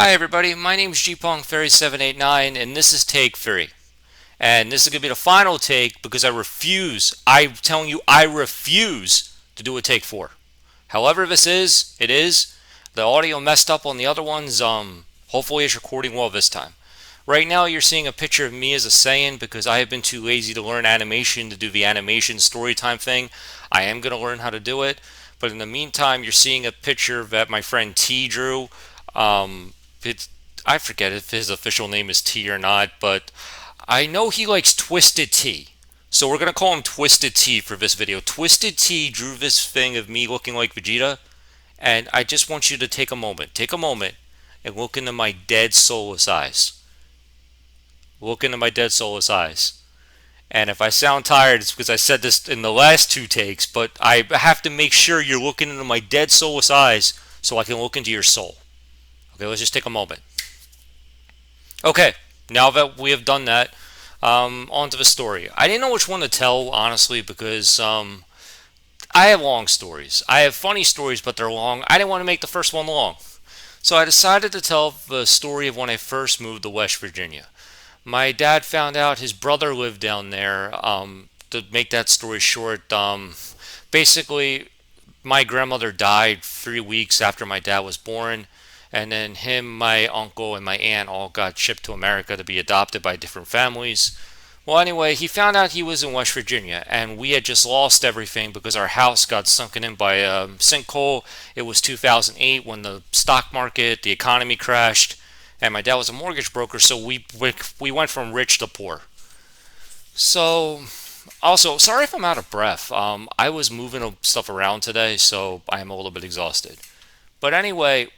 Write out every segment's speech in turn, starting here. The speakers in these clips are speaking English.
Hi everybody, my name is Jepong3789 and this is take 3. And this is going to be the final take because I'm telling you, I refuse to do a take 4. However this is, it is. The audio messed up on the other ones, hopefully it's recording well this time. Right now you're seeing a picture of me as a Saiyan because I have been too lazy to learn animation to do the animation story time thing. I am going to learn how to do it, but in the meantime you're seeing a picture that my friend T drew. Um, it's I forget if his official name is T or not, but I know he likes Twisted T. So we're gonna call him Twisted T for this video. Twisted T drew this thing of me looking like Vegeta, and I just want you to take a moment, and look into my dead soulless eyes. Look into my dead soulless eyes. And if I sound tired, it's because I said this in the last 2 takes, but I have to make sure you're looking into my dead soulless eyes so I can look into your soul. Okay, let's just take a moment. Okay, now that we have done that, on to the story. I didn't know which one to tell, honestly, because I have long stories. I have funny stories, but they're long. I didn't want to make the first one long. So I decided to tell the story of when I first moved to West Virginia. My dad found out his brother lived down there. To make that story short, basically, my grandmother died 3 weeks after my dad was born, and then him, my uncle, and my aunt all got shipped to America to be adopted by different families. Well, anyway, he found out he was in West Virginia, and we had just lost everything because our house got sunken in by a sinkhole. It was 2008 when the stock market, the economy crashed, and my dad was a mortgage broker, so we went from rich to poor. So, also, sorry if I'm out of breath. I was moving stuff around today, so I am a little bit exhausted. But anyway,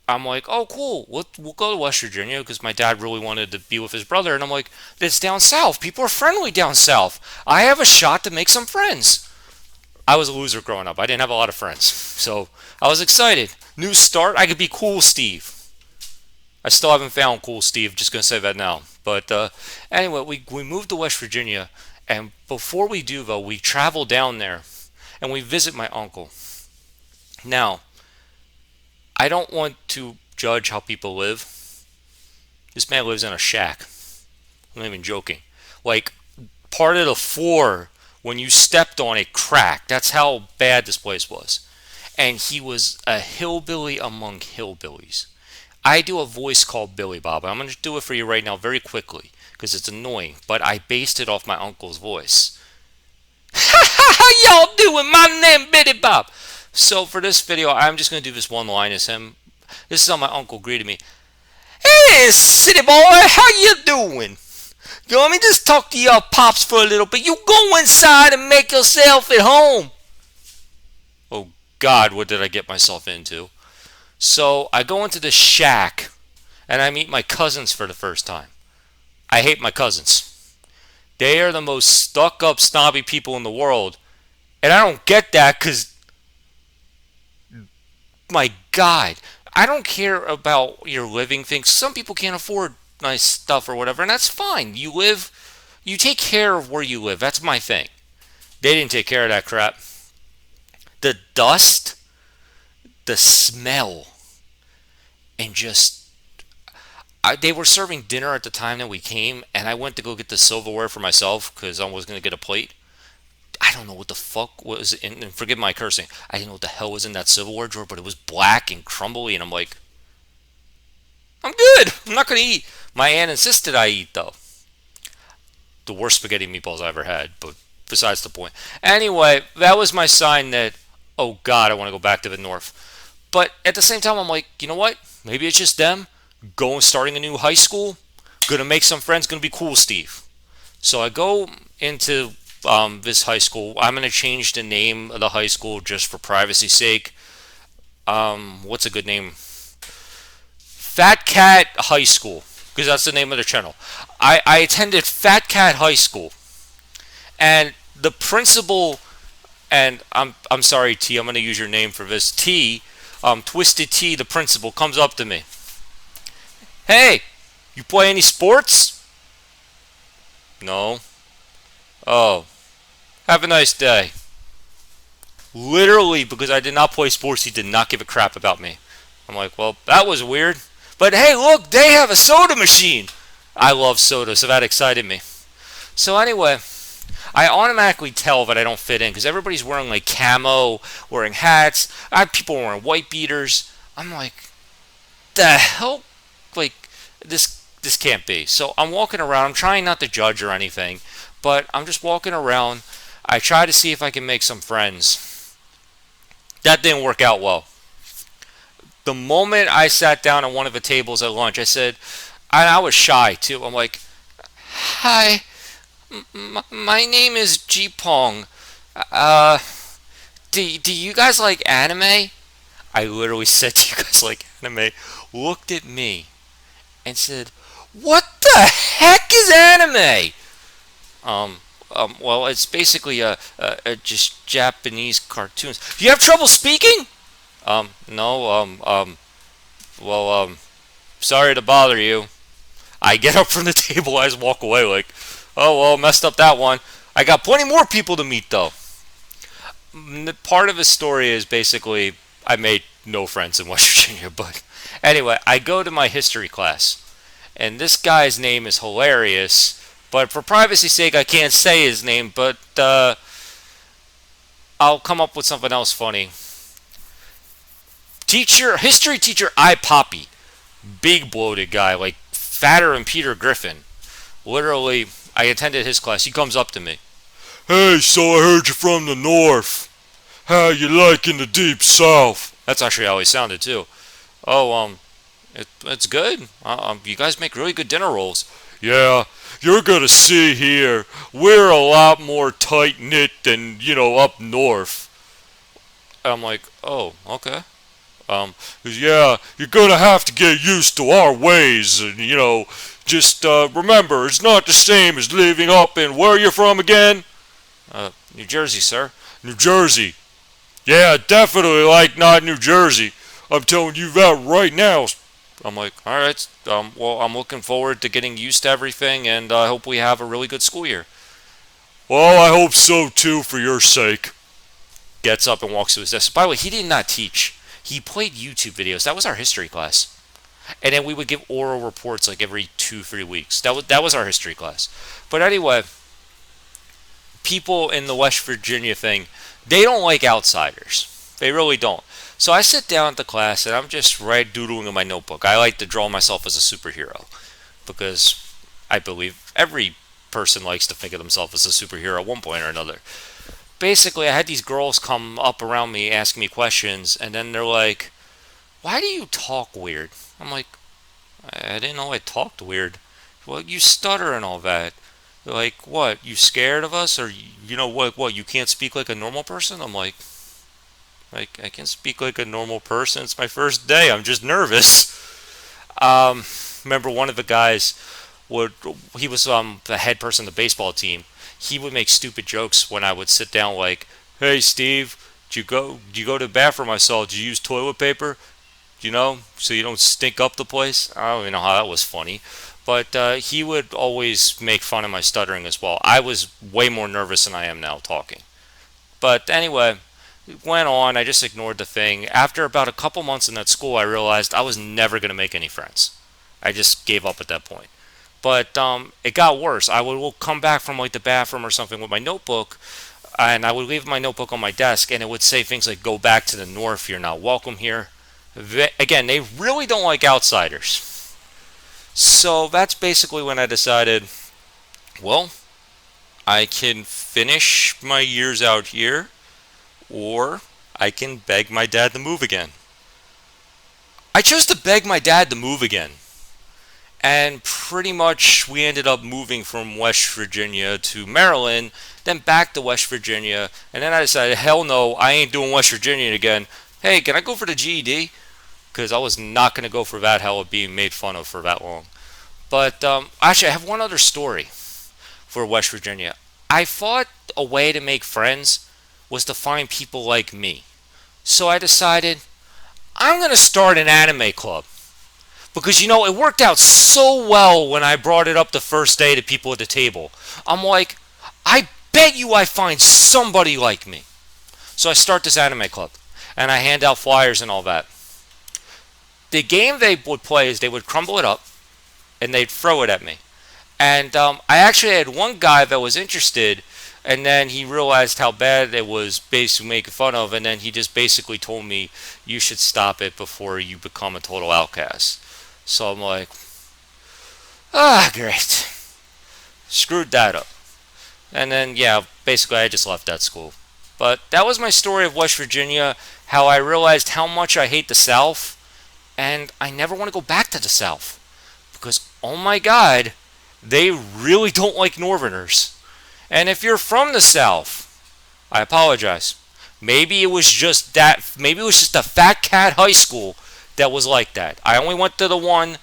I'm like, oh, cool. We'll go to West Virginia because my dad really wanted to be with his brother. And I'm like, it's down south. People are friendly down south. I have a shot to make some friends. I was a loser growing up. I didn't have a lot of friends. So I was excited. New start. I could be Cool Steve. I still haven't found Cool Steve. Just going to say that now. But anyway, we moved to West Virginia. And before we do, though, we travel down there and we visit my uncle. Now, I don't want to judge how people live. This man lives in a shack. I'm not even joking. Like, part of the floor, when you stepped on it, cracked. That's how bad this place was. And he was a hillbilly among hillbillies. I do a voice called Billy Bob. I'm going to do it for you right now very quickly because it's annoying. But I based it off my uncle's voice. How y'all doing? My name Billy Bob. So for this video, I'm just going to do this one line as him. This is how my uncle greeted me. Hey, city boy, how you doing? You want me to just talk to your pops for a little bit? You go inside and make yourself at home. Oh, God, what did I get myself into? So I go into the shack, and I meet my cousins for the first time. I hate my cousins. They are the most stuck-up, snobby people in the world. And I don't get that because, my God, I don't care about your living things. Some people can't afford nice stuff or whatever, and that's fine. You take care of where you live. That's my thing. They didn't take care of that crap. The dust, the smell, and they were serving dinner at the time that we came, and I went to go get the silverware for myself because I was going to get a plate. I don't know what the fuck was in, and forgive my cursing, I didn't know what the hell was in that silverware drawer, but it was black and crumbly, and I'm like, I'm good. I'm not going to eat. My aunt insisted I eat, though. The worst spaghetti meatballs I ever had, but besides the point. Anyway, that was my sign that, oh God, I want to go back to the north. But at the same time, I'm like, you know what? Maybe it's just them starting a new high school. Gonna make some friends. Gonna be cool, Steve. So I go into this high school. I'm gonna change the name of the high school just for privacy's sake. What's a good name? Fat Cat High School, because that's the name of the channel. I attended Fat Cat High School, and the principal, and I'm sorry T, I'm gonna use your name for this. T, Twisted T, the principal, comes up to me. Hey, you play any sports? No. Oh, have a nice day. Literally, because I did not play sports, he did not give a crap about me. I'm like, well, that was weird. But hey, look, they have a soda machine. I love soda, so that excited me. So anyway, I automatically tell that I don't fit in because everybody's wearing like camo, wearing hats. I have people wearing white beaters. I'm like, the hell, like this can't be. So I'm walking around. I'm trying not to judge or anything, but I'm just walking around. I try to see if I can make some friends. That didn't work out well. The moment I sat down at one of the tables at lunch, I said, and I was shy too. I'm like, "Hi, my name is Jepong. Uh, do you guys like anime?" I literally said, "Do you guys like anime?" Looked at me and said, "What the heck is anime?" Well, it's basically just Japanese cartoons. Do you have trouble speaking? No. Well, sorry to bother you. I get up from the table. I just walk away like, oh well, messed up that one. I got plenty more people to meet though. Part of the story is basically I made no friends in West Virginia, but anyway, I go to my history class, and this guy's name is hilarious. But for privacy's sake, I can't say his name. But I'll come up with something else funny. History teacher, I Poppy, big bloated guy, like fatter than Peter Griffin. Literally, I attended his class. He comes up to me. Hey, so I heard you're from the north. How you liking the deep south? That's actually how he sounded too. Oh, it's good. You guys make really good dinner rolls. Yeah, you're gonna see here. We're a lot more tight knit than up north. I'm like, oh, okay. 'Cause yeah, you're gonna have to get used to our ways, and just remember, it's not the same as living up in where you're from again. New Jersey, sir. New Jersey. Yeah, definitely like not New Jersey. I'm telling you that right now. I'm like, all right. Well, I'm looking forward to getting used to everything, and I hope we have a really good school year. Well, I hope so too, for your sake. Gets up and walks to his desk. By the way, he did not teach. He played YouTube videos. That was our history class. And then we would give oral reports like every 2-3 weeks. That was our history class. But anyway, people in the West Virginia thing, they don't like outsiders. They really don't. So I sit down at the class and I'm just doodling in my notebook. I like to draw myself as a superhero because I believe every person likes to think of themselves as a superhero at one point or another. Basically, I had these girls come up around me asking me questions, and then they're like, "Why do you talk weird?" I'm like, "I didn't know I talked weird." "Well, you stutter and all that." They're like, "What? You scared of us, or what? You can't speak like a normal person?" I'm like, I can speak like a normal person. It's my first day. I'm just nervous. Remember one of the guys he was the head person of the baseball team. He would make stupid jokes when I would sit down, like, "Hey Steve, do you go to the bathroom I saw? Did you use toilet paper? So you don't stink up the place?" I don't even know how that was funny. But he would always make fun of my stuttering as well. I was way more nervous than I am now talking. But anyway, it went on. I just ignored the thing. After about a couple months in that school, I realized I was never going to make any friends. I just gave up at that point. But it got worse. I would come back from like the bathroom or something with my notebook, and I would leave my notebook on my desk, and it would say things like, "Go back to the north. You're not welcome here." Again, they really don't like outsiders. So that's basically when I decided, well, I can finish my years out here, or I can beg my dad to move again. I chose to beg my dad to move again. And pretty much we ended up moving from West Virginia to Maryland, then back to West Virginia, and then I decided, hell no, I ain't doing West Virginia again. Hey, can I go for the GED? Because I was not going to go for that hell of being made fun of for that long. But actually, I have one other story for West Virginia. I thought a way to make friends was to find people like me. So I decided, I'm going to start an anime club. Because, it worked out so well when I brought it up the first day to people at the table. I'm like, I bet you I find somebody like me. So I start this anime club. And I hand out flyers and all that. the game they would play is they would crumble it up and they'd throw it at me. And I actually had one guy that was interested, and then he realized how bad it was basically making fun of, and then he just basically told me, you should stop it before you become a total outcast. So I'm like, ah, great. Screwed that up. And then, yeah, basically I just left that school. But that was my story of West Virginia, how I realized how much I hate the South, and I never want to go back to the South. Because, oh my God, they really don't like Northerners. And if you're from the South, I apologize. Maybe it was just that, maybe it was just a fat cat high school that was like that. I only went to the one.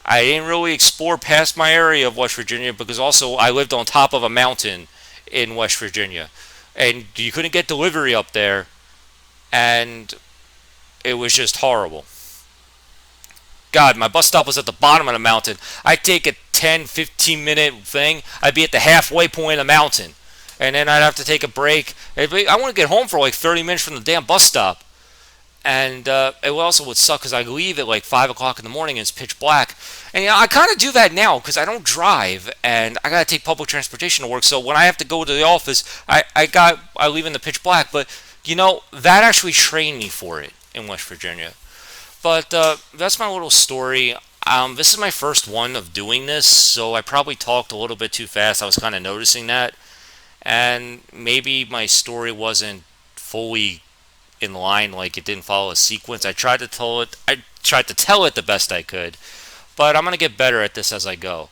I didn't really explore past my area of West Virginia because also I lived on top of a mountain in West Virginia. And you couldn't get delivery up there. And it was just horrible. God, my bus stop was at the bottom of the mountain. I'd take a 10, 15 minute thing. I'd be at the halfway point of the mountain. And then I'd have to take a break. I want to get home for like 30 minutes from the damn bus stop. And it also would suck because I leave at like 5 o'clock in the morning and it's pitch black. And I kind of do that now because I don't drive and I got to take public transportation to work. So when I have to go to the office, I leave in the pitch black. But, that actually trained me for it in West Virginia. But that's my little story. This is my first one of doing this, so I probably talked a little bit too fast. I was kind of noticing that. And maybe my story wasn't fully in line, like it didn't follow a sequence. I tried to tell it the best I could, but I'm going to get better at this as I go.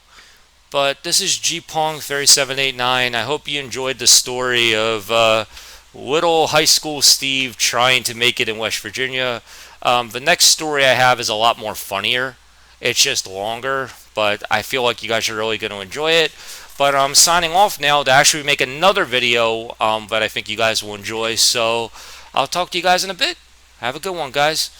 But this is Jepong3789. I hope you enjoyed the story of little high school Steve trying to make it in West Virginia. The next story I have is a lot more funnier. It's just longer, but I feel like you guys are really going to enjoy it. But I'm signing off now to actually make another video that I think you guys will enjoy. So I'll talk to you guys in a bit. Have a good one, guys.